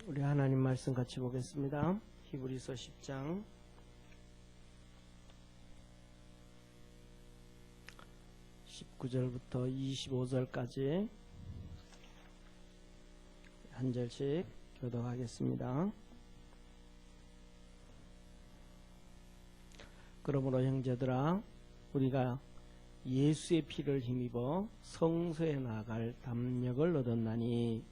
우리 하나님 말씀 같이 보겠습니다. 히브리서 10장 19절부터 25절까지 한 절씩 교독하겠습니다. 그러므로 형제들아, 우리가 예수의 피를 힘입어 성소에 나갈 담력을 얻었나니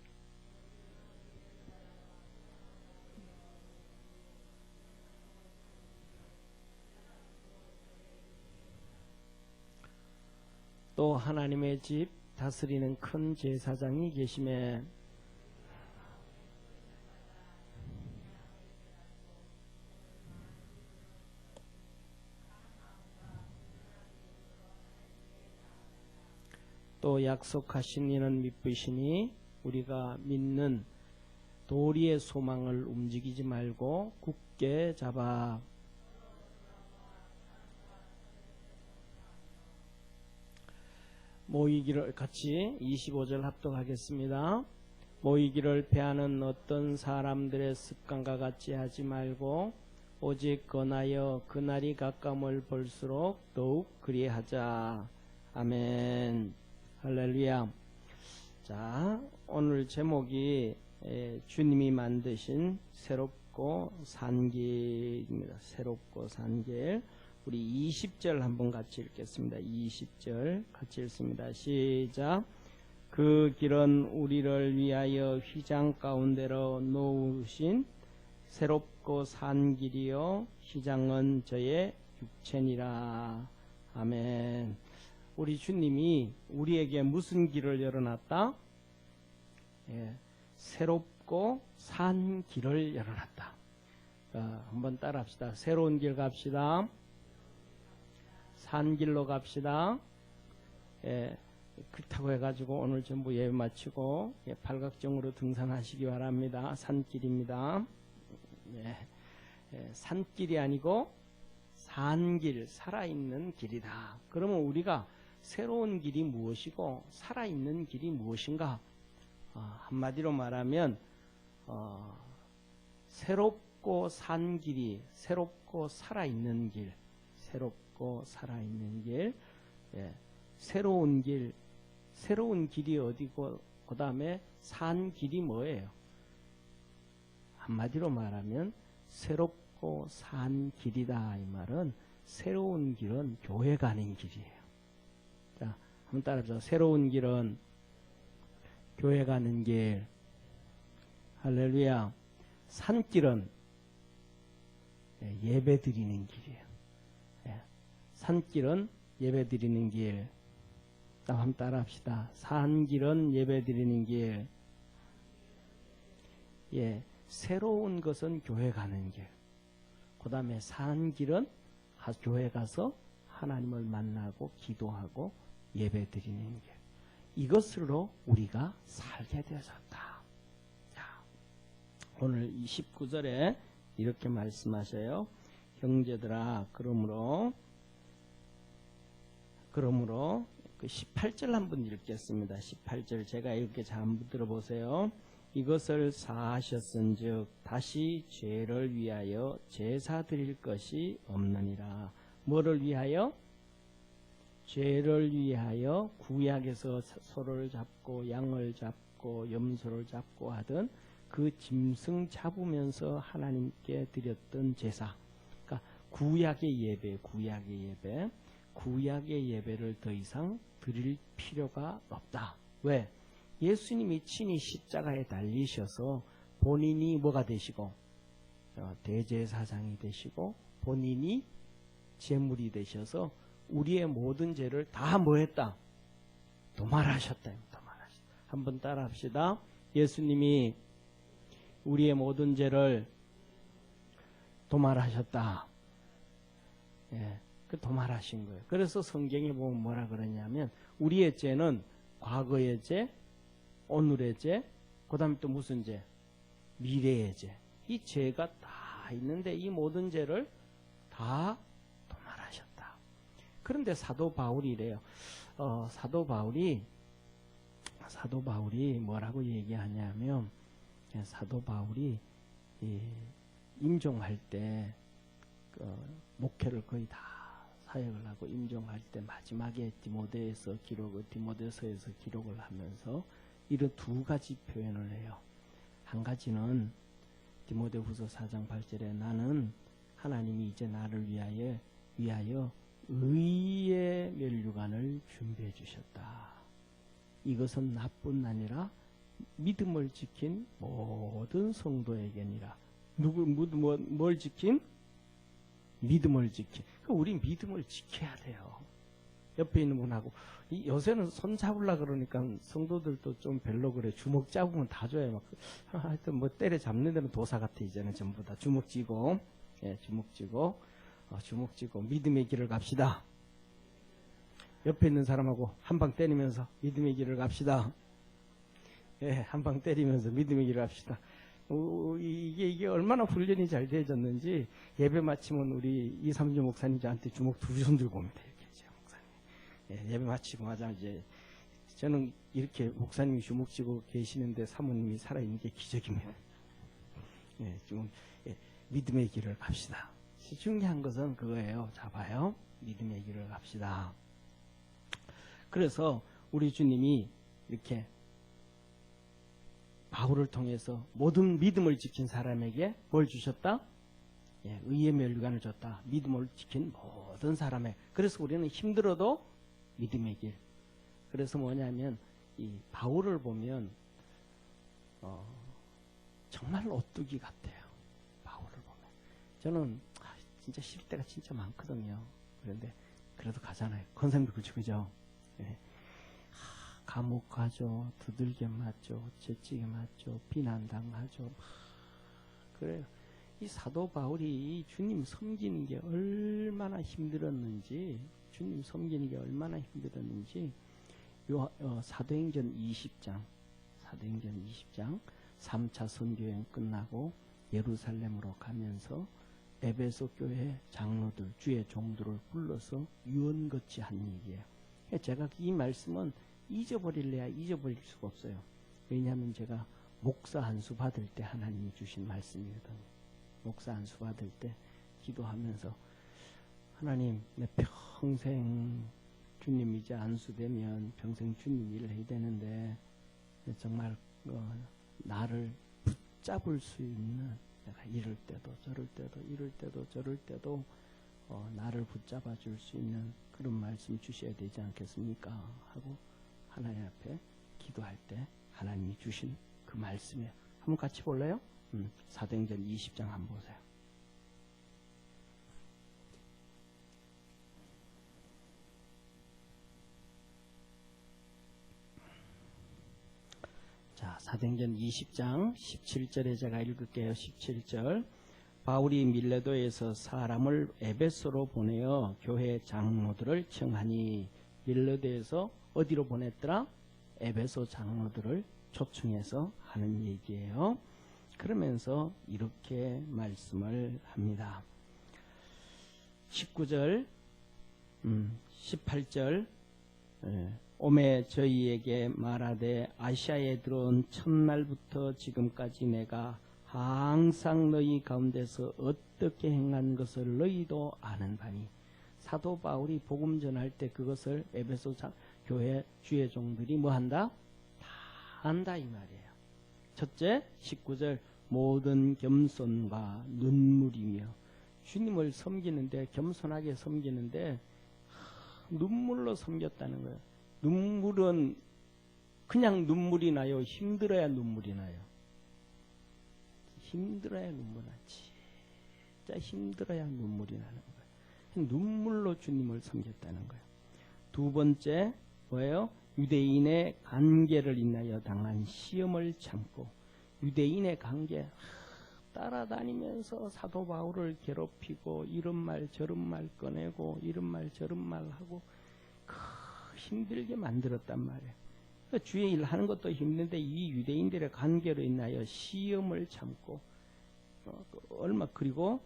또 하나님의 집 다스리는 큰 제사장이 계심에 또 약속하신 이는 믿으시니 우리가 믿는 도리의 소망을 움직이지 말고 굳게 잡아 모이기를 같이 25절 합독하겠습니다. 모이기를 패하는 어떤 사람들의 습관과 같이 하지 말고 오직 권하여 그날이 가까움을 볼수록 더욱 그리하자. 아멘. 할렐루야. 자, 오늘 제목이 주님이 만드신 새롭고 산 길입니다. 새롭고 산 길. 우리 20절 한번 같이 읽겠습니다. 20절 같이 읽습니다. 시작. 그 길은 우리를 위하여 휘장 가운데로 놓으신 새롭고 산 길이요 휘장은 저의 육체니라. 아멘. 우리 주님이 우리에게 무슨 길을 열어놨다? 새롭고 산 길을 열어놨다. 한번 따라합시다. 새로운 길 갑시다. 산 길로 갑시다. 그렇다고 해가지고 오늘 전부 예배 마치고 팔각정으로 등산하시기 바랍니다. 산길입니다. 산길이 아니고 산길, 살아있는 길이다. 그러면 우리가 새로운 길이 무엇이고 살아있는 길이 무엇인가? 한마디로 말하면 새롭고 산 길이 새롭고 살아있는 길, 새롭고 살아있는 길, 새로운 길, 새로운 길이 어디고 그 다음에 산 길이 뭐예요? 한마디로 말하면 새롭고 산 길이다. 이 말은 새로운 길은 교회 가는 길이에요. 자, 한번 따라합시다. 새로운 길은 교회 가는 길. 할렐루야. 산길은 예배 드리는 길이에요. 산길은 예배 드리는 길. 한번 따라합시다. 산길은 예배 드리는 길. 새로운 것은 교회 가는 길. 그 다음에 산길은 교회 가서 하나님을 만나고 기도하고 예배 드리는 길. 이것으로 우리가 살게 되어졌다. 자, 오늘 29절에 이렇게 말씀하셔요. 형제들아, 그러므로 그 18절 한번 읽겠습니다. 18절 제가 읽게 잘 한번 들어보세요. 이것을 사하셨은즉 다시 죄를 위하여 제사 드릴 것이 없느니라. 뭐를 위하여? 죄를 위하여 구약에서 소를 잡고 양을 잡고 염소를 잡고 하던 그 짐승 잡으면서 하나님께 드렸던 제사. 그러니까 구약의 예배를 더 이상 드릴 필요가 없다. 왜? 예수님이 친히 십자가에 달리셔서 본인이 뭐가 되시고 대제사장이 되시고 본인이 제물이 되셔서 우리의 모든 죄를 다 뭐했다? 도말하셨다. 한번 따라합시다. 예수님이 우리의 모든 죄를 도말하셨다. 그 도말하신 거예요. 그래서 성경에 보면 뭐라 그러냐면 우리의 죄는 과거의 죄, 오늘의 죄, 그 다음에 또 무슨 죄? 미래의 죄. 이 죄가 다 있는데 이 모든 죄를 다 도말하셨다. 그런데 사도 바울이래요. 사도 바울이 뭐라고 얘기하냐면 사도 바울이 임종할 때 목회를 거의 다 사역을 하고 임종할 때 마지막에 디모데서에서 기록을 하면서 이런 두 가지 표현을 해요. 한 가지는 디모데후서 4장 8절에 나는 하나님이 이제 나를 위하여 의의 면류관을 준비해 주셨다. 이것은 나뿐 아니라 믿음을 지킨 모든 성도에게니라. 뭘 지킨? 믿음을 지킨. 우리 믿음을 지켜야 돼요. 옆에 있는 분하고 요새는 손 잡으려고 그러니까 성도들도 좀 별로 그래. 주먹 잡으면 다 줘요. 막 하여튼 뭐 때려 잡는 데는 도사 같아. 이제는 전부 다 주먹 쥐고 주먹 쥐고 믿음의 길을 갑시다. 옆에 있는 사람하고 한 방 때리면서 믿음의 길을 갑시다. 한 방 때리면서 믿음의 길을 갑시다. 이게 얼마나 훈련이 잘 되어졌는지 예배 마치면 우리 이삼주 목사님 저한테 주먹 두 손 들고 옵니다. 이렇게 해죠, 목사님. 예배 마치고 하자 이제 저는 이렇게 목사님이 주먹 쥐고 계시는데 사모님이 살아있는 게 기적입니다. 지금 믿음의 길을 갑시다. 중요한 것은 그거예요. 잡아요. 믿음의 길을 갑시다. 그래서 우리 주님이 이렇게 바울을 통해서 모든 믿음을 지킨 사람에게 뭘 주셨다? 의의 면류관을 줬다. 믿음을 지킨 모든 사람에. 그래서 우리는 힘들어도 믿음의 길. 그래서 뭐냐면 이 바울을 보면 정말 오뚜기 같아요. 바울을 보면. 저는 진짜 쉴 때가 진짜 많거든요. 그런데 그래도 가잖아요. 권사님도 그죠? 감옥 가죠. 두들겨 맞죠. 채찍에 맞죠. 비난당하죠. 그래요. 이 사도 바울이 주님 섬기는 게 얼마나 힘들었는지 사도행전 20장 3차 선교여행 끝나고 예루살렘으로 가면서 에베소 교회 장로들, 주의 종들을 불러서 유언같이 한 얘기예요. 제가 이 말씀은 잊어버릴 수가 없어요. 왜냐하면 제가 목사 안수 받을 때 하나님이 주신 말씀이거든요. 목사 안수 받을 때 기도하면서 하나님, 내 평생 주님 이제 안수되면 평생 주님 일을 해야 되는데 정말 나를 붙잡을 수 있는, 내가 이럴 때도 저럴 때도 나를 붙잡아 줄 수 있는 그런 말씀 주셔야 되지 않겠습니까? 하고 하나님 앞에 기도할 때 하나님이 주신 그 말씀이에요. 한번 같이 볼래요? 사도행전 20장 한번 보세요. 자, 사도행전 20장 17절에 제가 읽을게요. 17절. 바울이 밀레도에서 사람을 에베소로 보내어 교회 장로들을 청하니, 밀레도에서 어디로 보냈더라? 에베소 장로들을 초청해서 하는 얘기예요. 그러면서 이렇게 말씀을 합니다. 19절, 18절, 오매 저희에게 말하되 아시아에 들어온 첫날부터 지금까지 내가 항상 너희 가운데서 어떻게 행한 것을 너희도 아는 바니. 사도 바울이 복음 전할 때 그것을 에베소 교회 주의 종들이 뭐 한다? 다 한다 이 말이에요. 첫째 19절, 모든 겸손과 눈물이며, 주님을 섬기는데, 겸손하게 섬기는데 눈물로 섬겼다는 거예요. 눈물은 그냥 눈물이 나요? 힘들어야 눈물이 나요? 힘들어야 눈물 나지. 진짜 힘들어야 눈물이 나는 거예요. 눈물로 주님을 섬겼다는 거예요. 두 번째 뭐예요? 유대인의 관계를 인하여 당한 시험을 참고, 유대인의 관계 따라다니면서 사도 바울을 괴롭히고 이런 말 저런 말 꺼내고 이런 말 저런 말 하고 힘들게 만들었단 말이에요. 주의 일 하는 것도 힘든데 이 유대인들의 관계로 인하여 시험을 참고 그리고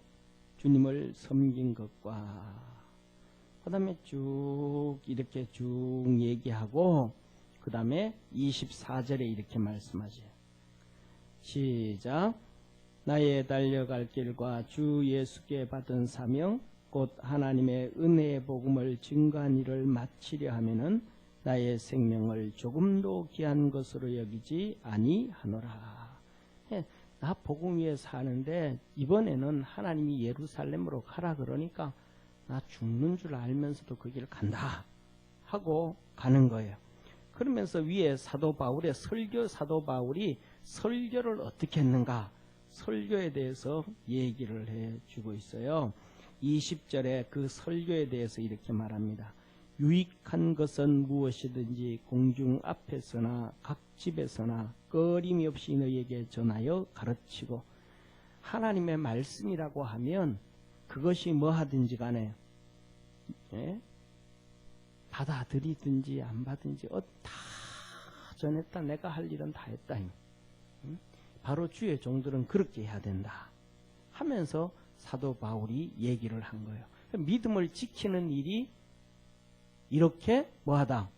주님을 섬긴 것과 그 다음에 쭉 이렇게 쭉 얘기하고 그 다음에 24절에 이렇게 말씀하죠. 시작. 나의 달려갈 길과 주 예수께 받은 사명 곧 하나님의 은혜의 복음을 증거한 일을 마치려 하면은 나의 생명을 조금도 귀한 것으로 여기지 아니하노라. 나 복음 위에 사는데 이번에는 하나님이 예루살렘으로 가라 그러니까 나 죽는 줄 알면서도 그 길 간다 하고 가는 거예요. 그러면서 위에 사도 바울의 사도 바울이 설교를 어떻게 했는가, 설교에 대해서 얘기를 해주고 있어요. 20절에 그 설교에 대해서 이렇게 말합니다. 유익한 것은 무엇이든지 공중 앞에서나 각 집에서나 꺼림이 없이 너희에게 전하여 가르치고, 하나님의 말씀이라고 하면 그것이 뭐 하든지 간에 받아들이든지 안 받든지 다 전했다. 내가 할 일은 다 했다. 바로 주의 종들은 그렇게 해야 된다 하면서 사도 바울이 얘기를 한 거예요. 믿음을 지키는 일이 이렇게 뭐하다?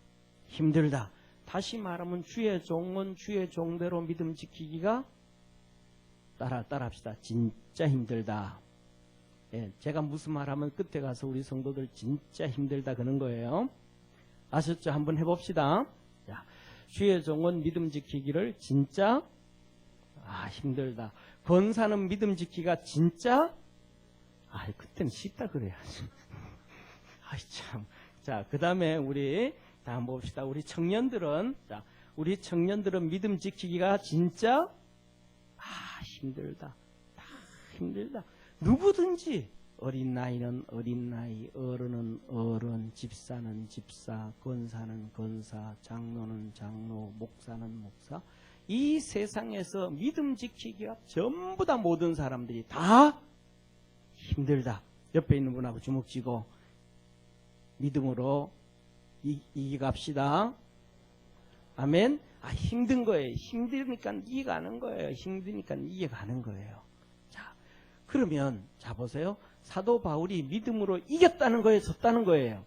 힘들다. 다시 말하면 주의 종은 주의 종대로 믿음 지키기가 따라합시다. 진짜 힘들다. 예, 제가 무슨 말하면 끝에 가서 우리 성도들 진짜 힘들다 그런 거예요. 아셨죠? 한번 해봅시다. 자, 주의 종은 믿음 지키기를 진짜 힘들다. 권사는 믿음 지키기가 진짜 그때는 쉽다 그래야지. 참. 자, 그 다음에 우리 다음 봅시다. 우리 청년들은 믿음 지키기가 진짜 힘들다. 힘들다. 누구든지 어린 나이는 어린 나이, 어른은 어른, 집사는 집사, 권사는 권사, 장로는 장로, 목사는 목사. 이 세상에서 믿음 지키기가 전부 다 모든 사람들이 다 힘들다. 옆에 있는 분하고 주먹 쥐고 믿음으로 이겨갑시다. 아멘. 힘든 거예요. 힘드니까 이겨가는 거예요. 힘드니까 이겨가는 거예요. 자, 그러면 자 보세요. 사도 바울이 믿음으로 이겼다는 거예요, 졌다는 거예요.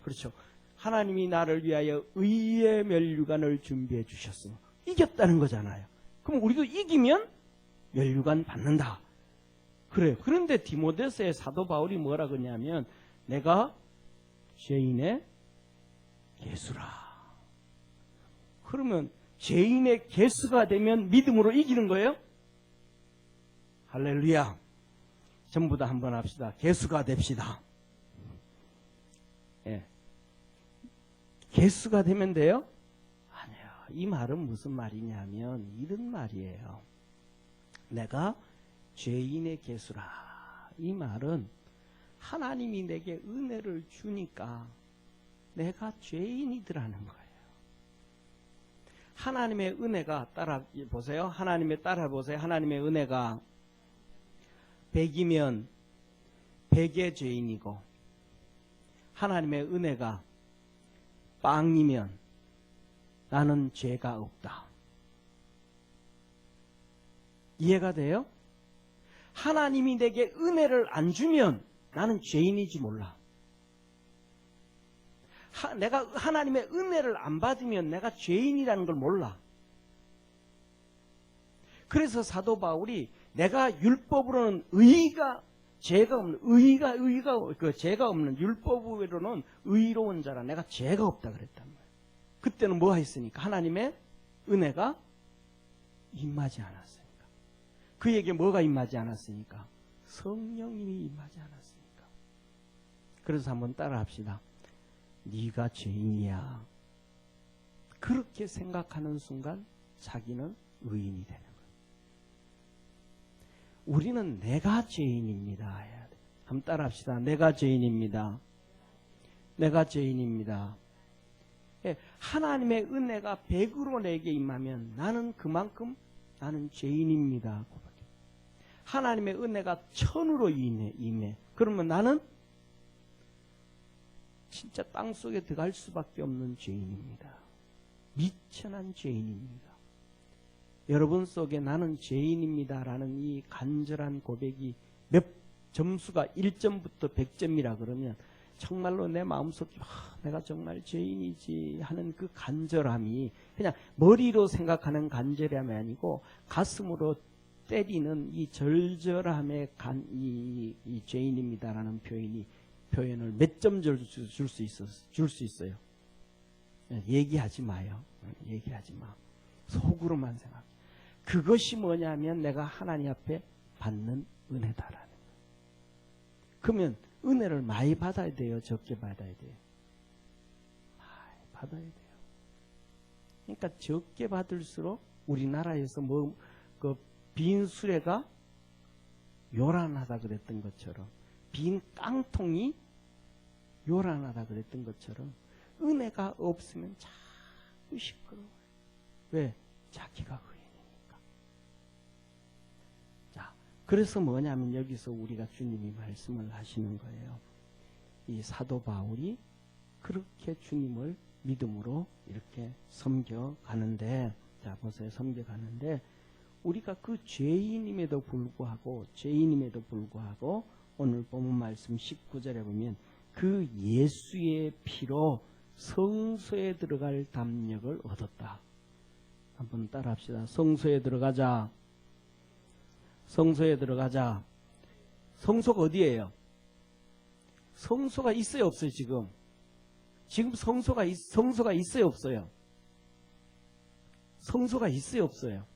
그렇죠. 하나님이 나를 위하여 의의 면류관을 준비해 주셨으며 이겼다는 거잖아요. 그럼 우리도 이기면 면류관 받는다. 그래요. 그런데 디모데서의 사도 바울이 뭐라 그러냐면 내가 죄인의 개수라. 그러면 죄인의 개수가 되면 믿음으로 이기는 거예요? 할렐루야. 전부 다 한번 합시다. 개수가 됩시다. 예. 개수가 되면 돼요? 아니요. 이 말은 무슨 말이냐면 이런 말이에요. 내가 죄인의 개수라. 이 말은 하나님이 내게 은혜를 주니까 내가 죄인이더라는 거예요. 하나님의 은혜가 따라 보세요. 하나님의 따라 보세요. 하나님의 은혜가 100이면 100의 죄인이고 하나님의 은혜가 빵이면 나는 죄가 없다. 이해가 돼요? 하나님이 내게 은혜를 안 주면 나는 죄인이지 몰라. 내가 하나님의 은혜를 안 받으면 내가 죄인이라는 걸 몰라. 그래서 사도 바울이 내가 율법으로는 죄가 없는 율법으로는 의로운 자라. 내가 죄가 없다 그랬단 말이에요. 그때는 뭐가 있으니까? 하나님의 은혜가 임하지 않았으니까. 그에게 뭐가 임하지 않았으니까? 성령님이 임하지 않았으니까. 그래서 한번 따라 합시다. 네가 죄인이야. 그렇게 생각하는 순간 자기는 의인이 되는 거예요. 우리는 내가 죄인입니다 해야 돼. 한번 따라 합시다. 내가 죄인입니다. 내가 죄인입니다. 예, 하나님의 은혜가 100으로 내게 임하면 나는 그만큼 나는 죄인입니다. 하나님의 은혜가 1000으로 임해. 그러면 나는 진짜 땅속에 들어갈 수밖에 없는 죄인입니다. 미천한 죄인입니다. 여러분 속에 나는 죄인입니다라는 이 간절한 고백이 점수가 1점부터 100점이라 그러면 정말로 내 마음속에 내가 정말 죄인이지 하는 그 간절함이 그냥 머리로 생각하는 간절함이 아니고 가슴으로 때리는 이 절절함의 이 죄인입니다라는 표현을 몇 점 줄 수 있어요. 얘기하지 마요. 얘기하지 마. 속으로만 생각해. 그것이 뭐냐면 내가 하나님 앞에 받는 은혜다라는 거예요. 그러면 은혜를 많이 받아야 돼요? 적게 받아야 돼요? 많이 받아야 돼요. 그러니까 적게 받을수록 우리나라에서 빈 수레가 요란하다 그랬던 것처럼 빈 깡통이 요란하다 그랬던 것처럼 은혜가 없으면 자꾸 시끄러워요. 왜? 자기가 의인이니까. 자, 그래서 뭐냐면 여기서 우리가 주님이 말씀을 하시는 거예요. 이 사도 바울이 그렇게 주님을 믿음으로 이렇게 섬겨가는데, 자, 보세요. 섬겨가는데, 우리가 그 죄인임에도 불구하고 오늘 본문 말씀 19절에 보면 그 예수의 피로 성소에 들어갈 담력을 얻었다. 한번 따라합시다. 성소에 들어가자. 성소에 들어가자. 성소가 어디예요? 성소가 있어요, 없어요, 지금? 지금 성소가 있어요, 없어요? 성소가 있어요, 없어요?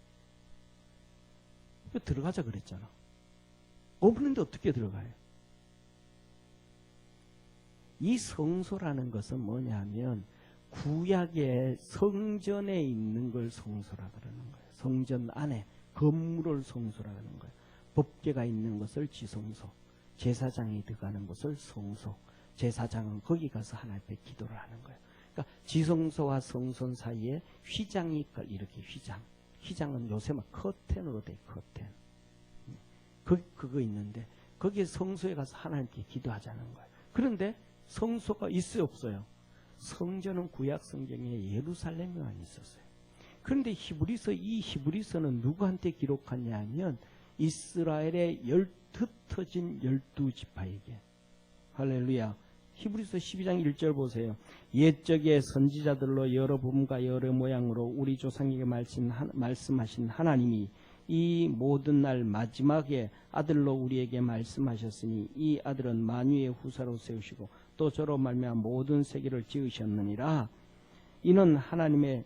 들어가자 그랬잖아. 없는데 어떻게 들어가요? 이 성소라는 것은 뭐냐면 구약의 성전에 있는 걸 성소라 그러는 거예요. 성전 안에 건물을 성소라 그러는 거예요. 법궤가 있는 것을 지성소, 제사장이 들어가는 곳을 성소, 제사장은 거기 가서 하나님 앞에 기도를 하는 거예요. 그러니까 지성소와 성전 사이에 휘장이 있고 이렇게 휘장은 요새 막 커튼으로 돼, 커튼. 그거 있는데 거기에 성소에 가서 하나님께 기도하자는 거예요. 그런데 성소가 있어요, 없어요? 성전은 구약 성경에 예루살렘에만 있었어요. 그런데 히브리서는 누구한테 기록하냐 하면 이스라엘의 흩어진 12지파에게. 할렐루야. 히브리서 12장 1절 보세요. 옛적의 선지자들로 여러 부분과 여러 모양으로 우리 조상에게 말씀하신 하나님이 이 모든 날 마지막에 아들로 우리에게 말씀하셨으니 이 아들은 만유의 후사로 세우시고 또 저로 말미암아 모든 세계를 지으셨느니라. 이는 하나님의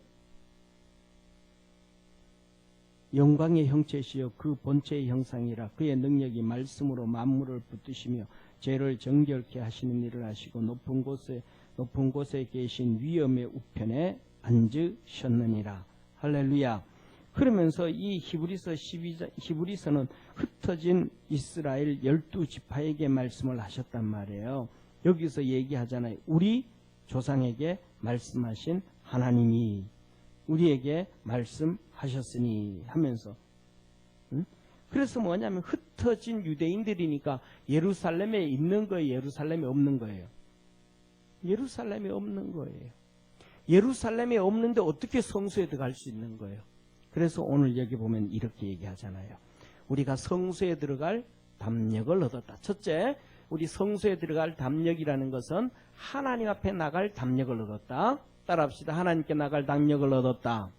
영광의 형체시여 그 본체의 형상이라. 그의 능력이 말씀으로 만물을 붙드시며 죄를 정결케 하시는 일을 하시고 높은 곳에 계신 위엄의 우편에 앉으셨느니라. 할렐루야. 그러면서 이 히브리서는 흩어진 이스라엘 12지파에게 말씀을 하셨단 말이에요. 여기서 얘기하잖아요. 우리 조상에게 말씀하신 하나님이 우리에게 말씀하셨으니 하면서, 응? 그래서 뭐냐면 흩어진 유대인들이니까 예루살렘에 있는 거예요, 예루살렘에 없는 거예요? 예루살렘에 없는 거예요. 예루살렘에 없는데 어떻게 성소에 들어갈 수 있는 거예요? 그래서 오늘 여기 보면 이렇게 얘기하잖아요. 우리가 성소에 들어갈 담력을 얻었다. 첫째, 우리 성소에 들어갈 담력이라는 것은 하나님 앞에 나갈 담력을 얻었다. 따라합시다. 하나님께 나갈 담력을 얻었다.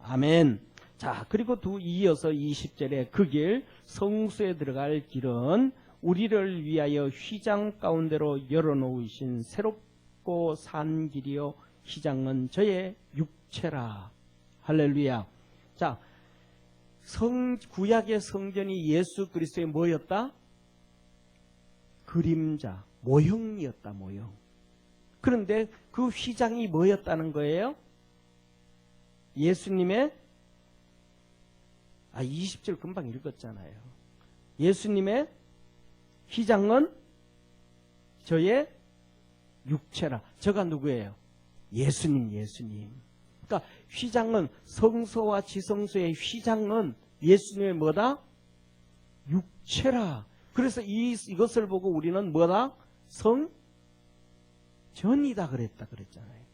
아멘. 자, 그리고 이어서 20절에 그 길, 성소에 들어갈 길은 우리를 위하여 휘장 가운데로 열어놓으신 새롭고 산 길이요 휘장은 저의 육체라. 할렐루야. 자, 구약의 성전이 예수 그리스도의 뭐였다? 그림자, 모형이었다, 모형. 그런데 그 휘장이 뭐였다는 거예요? 예수님의 20절 금방 읽었잖아요. 예수님의 휘장은 저의 육체라. 저가 누구예요? 예수님. 그러니까 휘장은 성소와 지성소의 휘장은 예수님의 뭐다? 육체라. 그래서 이것을 보고 우리는 뭐다? 성전이다 그랬잖아요.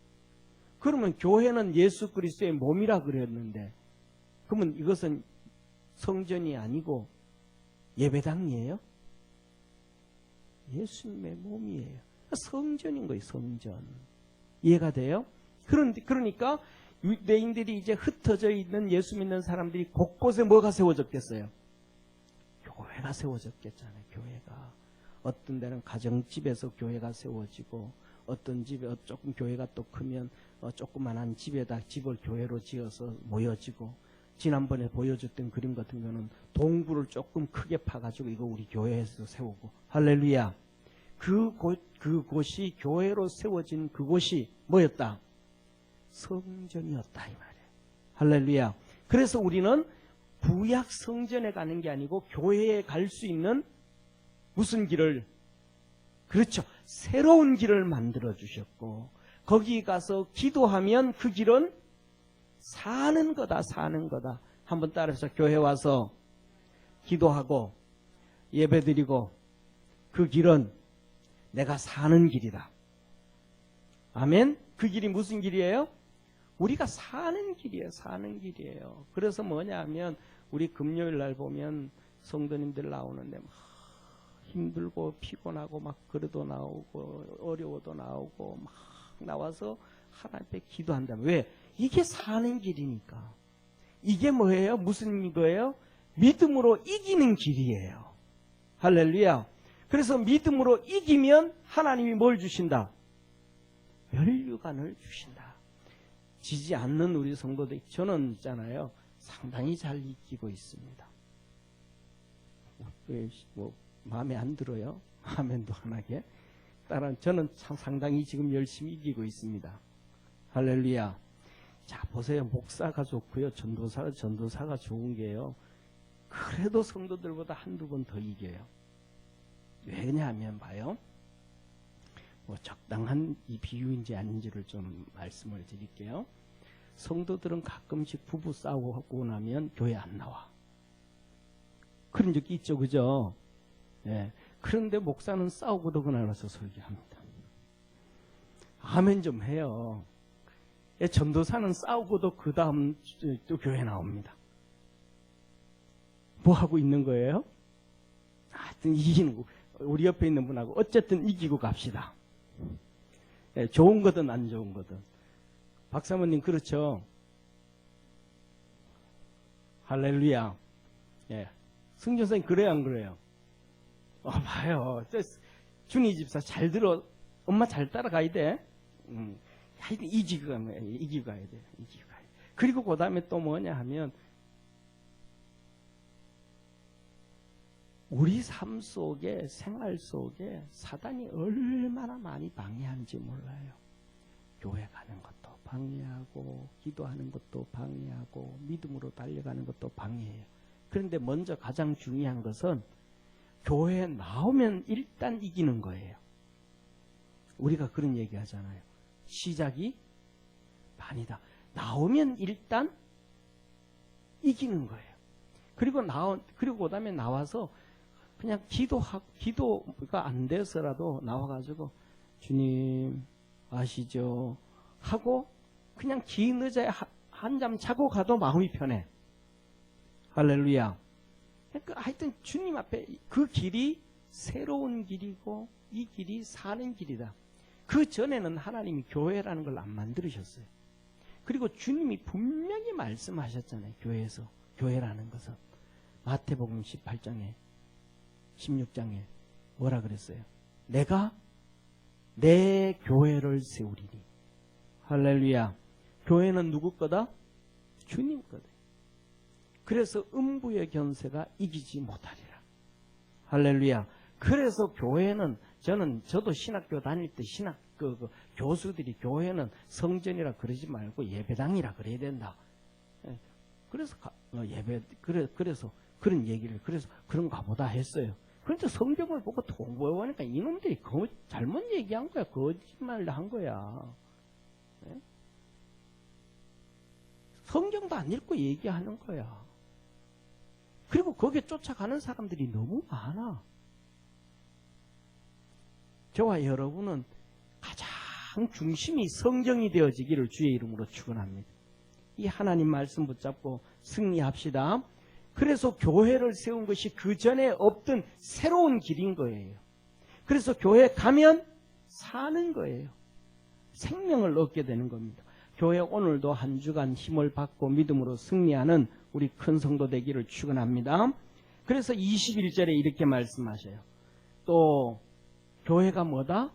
그러면 교회는 예수 그리스도의 몸이라 그랬는데, 그러면 이것은 성전이 아니고 예배당이에요? 예수님의 몸이에요. 성전인 거예요. 성전. 이해가 돼요? 그러니까 유대인들이 이제 흩어져 있는 예수 믿는 사람들이 곳곳에 뭐가 세워졌겠어요? 교회가 세워졌겠잖아요. 교회가. 어떤 데는 가정집에서 교회가 세워지고, 어떤 집에 조금 교회가 또 크면 조그만한 집에다 집을 교회로 지어서 모여지고, 지난번에 보여줬던 그림 같은 거는 동굴을 조금 크게 파가지고 이거 우리 교회에서 세우고, 할렐루야. 그곳이 교회로 세워진 그곳이 뭐였다? 성전이었다 이 말이에요. 할렐루야. 그래서 우리는 구약 성전에 가는 게 아니고 교회에 갈 수 있는 무슨 길을, 그렇죠, 새로운 길을 만들어 주셨고, 거기 가서 기도하면 그 길은 사는 거다. 사는 거다. 한번 따라해서 교회 와서 기도하고 예배드리고 그 길은 내가 사는 길이다. 아멘. 그 길이 무슨 길이에요? 우리가 사는 길이에요. 사는 길이에요. 그래서 뭐냐 하면 우리 금요일 날 보면 성도님들 나오는데 막 힘들고 피곤하고 막 그래도 나오고 어려워도 나오고 막 나와서 하나님 앞에 기도한다. 왜? 이게 사는 길이니까. 이게 뭐예요? 무슨 거예요? 믿음으로 이기는 길이에요. 할렐루야. 그래서 믿음으로 이기면 하나님이 뭘 주신다? 멸류관을 주신다. 지지 않는 우리 성도들, 저는 있잖아요, 상당히 잘 이기고 있습니다. 뭐 마음에 안 들어요? 아멘도 안 하게. 따라 저는 상당히 지금 열심히 이기고 있습니다. 할렐루야. 자, 보세요. 목사가 좋고요. 전도사가 좋은 게요, 그래도 성도들보다 한두 번 더 이겨요. 왜냐하면 봐요. 뭐 적당한 이 비유인지 아닌지를 좀 말씀을 드릴게요. 성도들은 가끔씩 부부 싸우고 나면 교회 안 나와. 그런 적이 있죠. 그죠? 예. 그런데 목사는 싸우고도 그날 와서 설교합니다. 아멘 좀 해요. 예, 전도사는 싸우고도 그 다음 또 교회 나옵니다. 뭐 하고 있는 거예요? 하여튼 이기는 거. 우리 옆에 있는 분하고 어쨌든 이기고 갑시다. 예, 좋은 거든 안 좋은 거든. 박사모님 그렇죠? 할렐루야. 예. 승준 선생님 그래요 안 그래요? 봐요. 준이 집사 잘 들어. 엄마 잘 따라가야 돼. 하여튼 이기고 가야 돼. 이기고 가야 돼. 그리고 그 다음에 또 뭐냐 하면 우리 삶 속에, 생활 속에 사단이 얼마나 많이 방해하는지 몰라요. 교회 가는 것도 방해하고, 기도하는 것도 방해하고, 믿음으로 달려가는 것도 방해해요. 그런데 먼저 가장 중요한 것은 교회에 나오면 일단 이기는 거예요. 우리가 그런 얘기 하잖아요. 시작이 반이다. 나오면 일단 이기는 거예요. 그리고 그 다음에 나와서 그냥 기도가 안 돼서라도 나와가지고 주님 아시죠? 하고 그냥 긴 의자에 한잠 자고 가도 마음이 편해. 할렐루야. 그러니까 하여튼 주님 앞에 그 길이 새로운 길이고 이 길이 사는 길이다. 그 전에는 하나님이 교회라는 걸 안 만들으셨어요. 그리고 주님이 분명히 말씀하셨잖아요. 교회라는 것은 마태복음 18장에 16장에 뭐라 그랬어요? 내가 내 교회를 세우리니. 할렐루야. 교회는 누구 거다? 주님 거다. 그래서 음부의 견세가 이기지 못하리라. 할렐루야. 그래서 교회는 저도 신학교 다닐 때 교수들이 교회는 성전이라 그러지 말고 예배당이라 그래야 된다. 그래서 그래서 그런 얘기를 그런가 보다 했어요. 그런데 성경을 보고 통보해 보니까 이놈들이 잘못 얘기한 거야. 거짓말을 한 거야. 네? 성경도 안 읽고 얘기하는 거야. 그리고 거기에 쫓아가는 사람들이 너무 많아. 저와 여러분은 가장 중심이 성경이 되어지기를 주의 이름으로 축원합니다. 이 하나님 말씀 붙잡고 승리합시다. 그래서 교회를 세운 것이 그 전에 없던 새로운 길인 거예요. 그래서 교회 가면 사는 거예요. 생명을 얻게 되는 겁니다. 교회 오늘도 한 주간 힘을 받고 믿음으로 승리하는 우리 큰 성도 되기를 축원합니다. 그래서 21절에 이렇게 말씀하셔요. 또 교회가 뭐다?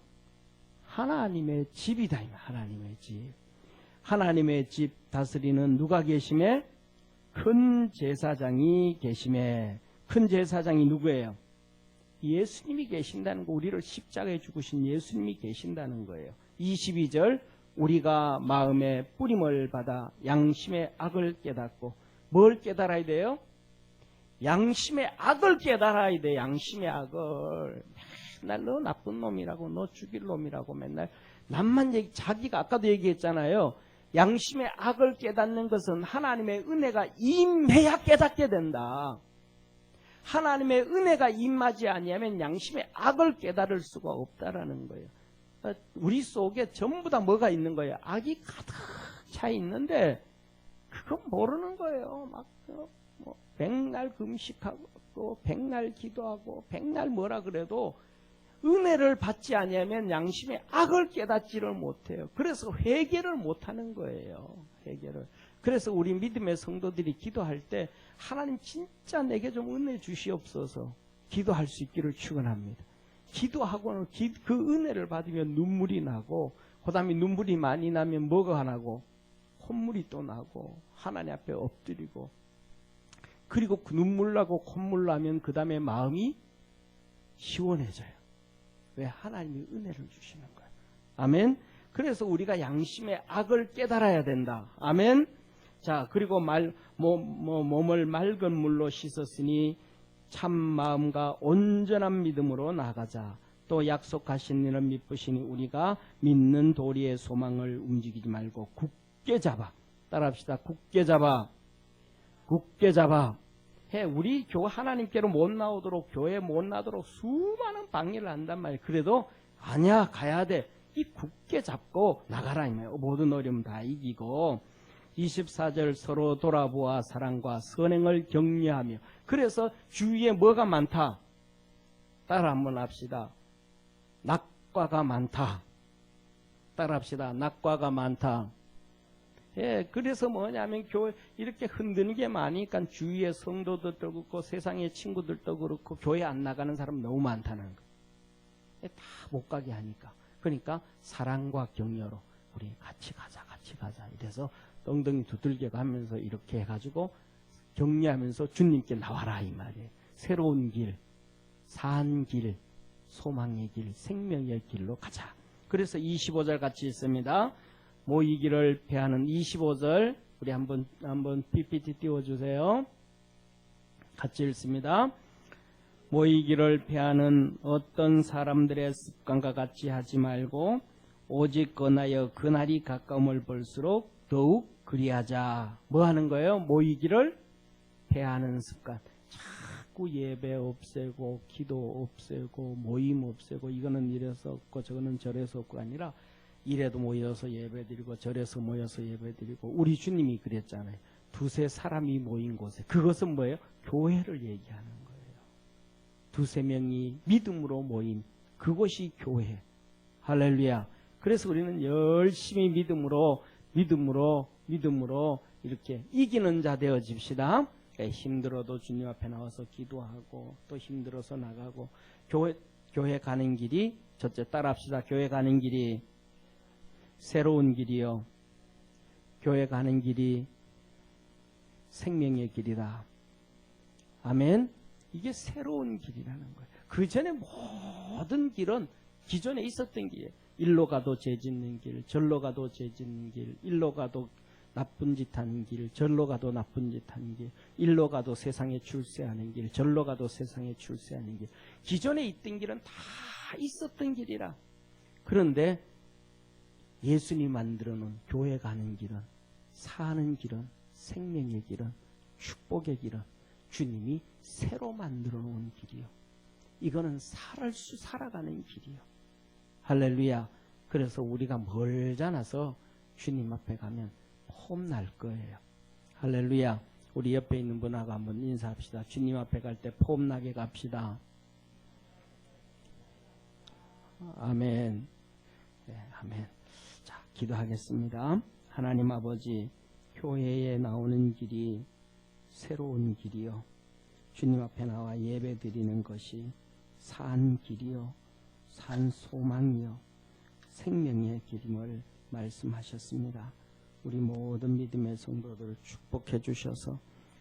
하나님의 집이다. 하나님의 집. 하나님의 집 다스리는 누가 계심에? 큰 제사장이 계심에. 큰 제사장이 누구예요? 예수님이 계신다는 거, 우리를 십자가에 죽으신 예수님이 계신다는 거예요. 22절, 우리가 마음에 뿌림을 받아 양심의 악을 깨닫고, 뭘 깨달아야 돼요? 양심의 악을 깨달아야 돼. 양심의 악을. 맨날 너 나쁜 놈이라고, 너 죽일 놈이라고 맨날 남만 자기가 아까도 얘기했잖아요. 양심의 악을 깨닫는 것은 하나님의 은혜가 임해야 깨닫게 된다. 하나님의 은혜가 임하지 아니하면 양심의 악을 깨달을 수가 없다라는 거예요. 우리 속에 전부 다 뭐가 있는 거예요? 악이 가득 차 있는데 그건 모르는 거예요. 막 백날 금식하고 백날 기도하고 백날 뭐라 그래도 은혜를 받지 아니하면 양심의 악을 깨닫지를 못해요. 그래서 회개를 못하는 거예요. 회개를. 그래서 우리 믿음의 성도들이 기도할 때 하나님 진짜 내게 좀 은혜 주시옵소서 기도할 수 있기를 축원합니다. 기도하고는 그 은혜를 받으면 눈물이 나고, 그 다음에 눈물이 많이 나면 뭐가 나고? 콧물이 또 나고, 하나님 앞에 엎드리고, 그리고 그 눈물 나고 콧물 나면 그 다음에 마음이 시원해져요. 왜? 하나님이 은혜를 주시는 거예요. 아멘. 그래서 우리가 양심의 악을 깨달아야 된다. 아멘. 자, 그리고 몸을 맑은 물로 씻었으니 참 마음과 온전한 믿음으로 나가자. 또 약속하신 이는 믿으시니 우리가 믿는 도리의 소망을 움직이지 말고 굳게 잡아. 따라합시다. 굳게 잡아. 굳게 잡아. 우리 교회 하나님께로 못 나오도록, 교회 못 나도록 수많은 방해를 한단 말이에요. 그래도 아니야, 가야 돼. 이 굳게 잡고 나가라. 모든 어려움 다 이기고. 24절, 서로 돌아보아 사랑과 선행을 격려하며. 그래서 주위에 뭐가 많다? 따라 한번 합시다. 낙과가 많다. 따라 합시다. 낙과가 많다. 그래서 뭐냐면 교회 이렇게 흔드는 게 많으니까 주위에 성도들도 그렇고 세상의 친구들도 그렇고 교회 안 나가는 사람 너무 많다는 거. 다 못 가게 하니까. 그러니까 사랑과 격려로 우리 같이 가자, 같이 가자. 이래서 엉덩이 두들겨 가면서 이렇게 해가지고 격려하면서 주님께 나와라 이 말이에요. 새로운 길, 산 길, 소망의 길, 생명의 길로 가자. 그래서 25절 같이 있습니다. 모이기를 패하는 25절 우리 한번 PPT 띄워주세요. 같이 읽습니다. 모이기를 패하는 어떤 사람들의 습관과 같이 하지 말고 오직 권하여 그날이 가까움을 볼수록 더욱 그리하자. 뭐 하는 거예요? 모이기를 패하는 습관. 자꾸 예배 없애고 기도 없애고 모임 없애고 이거는 이래서 없고 저거는 저래서 없고 아니라 이래도 모여서 예배드리고 저래서 모여서 예배드리고. 우리 주님이 그랬잖아요. 두세 사람이 모인 곳에. 그것은 뭐예요? 교회를 얘기하는 거예요. 두세 명이 믿음으로 모인 그곳이 교회. 할렐루야. 그래서 우리는 열심히 믿음으로 이렇게 이기는 자 되어집시다. 힘들어도 주님 앞에 나와서 기도하고 또 힘들어서 나가고. 교회 가는 길이, 첫째 따라합시다. 교회 가는 길이 새로운 길이요. 교회 가는 길이 생명의 길이다. 아멘. 이게 새로운 길이라는 거예요. 그 전에 모든 길은 기존에 있었던 길이에요. 일로 가도 죄 짓는 길, 절로 가도 죄 짓는 길, 일로 가도 나쁜 짓 하는 길, 절로 가도 나쁜 짓 하는 길, 일로 가도 세상에 출세하는 길, 절로 가도 세상에 출세하는 길. 기존에 있던 길은 다 있었던 길이라. 그런데 예수님이 만들어 놓은 교회 가는 길은, 사는 길은, 생명의 길은, 축복의 길은 주님이 새로 만들어 놓은 길이요. 이거는 살아가는 길이요. 할렐루야. 그래서 우리가 멀잖아서 주님 앞에 가면 폼날 거예요. 할렐루야. 우리 옆에 있는 분하고 한번 인사합시다. 주님 앞에 갈 때 폼나게 갑시다. 아멘. 네, 아멘. 자, 기도하겠습니다. 하나님 아버지, 교회에 나오는 길이 새로운 길이요. 주님 앞에 나와 예배 드리는 것이 산 길이요. 산 소망이요. 생명의 길임을 말씀하셨습니다. 우리 모든 믿음의 성도들을 축복해 주셔서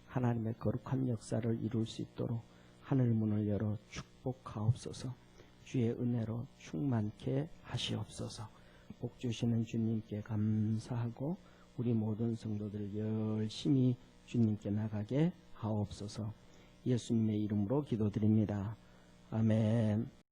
하나님의 거룩한 역사를 이룰 수 있도록 하늘 문을 열어 축복하옵소서. 주의 은혜로 충만케 하시옵소서. 복 주시는 주님께 감사하고 우리 모든 성도들 열심히 주님께 나가게 하옵소서. 예수님의 이름으로 기도드립니다. 아멘.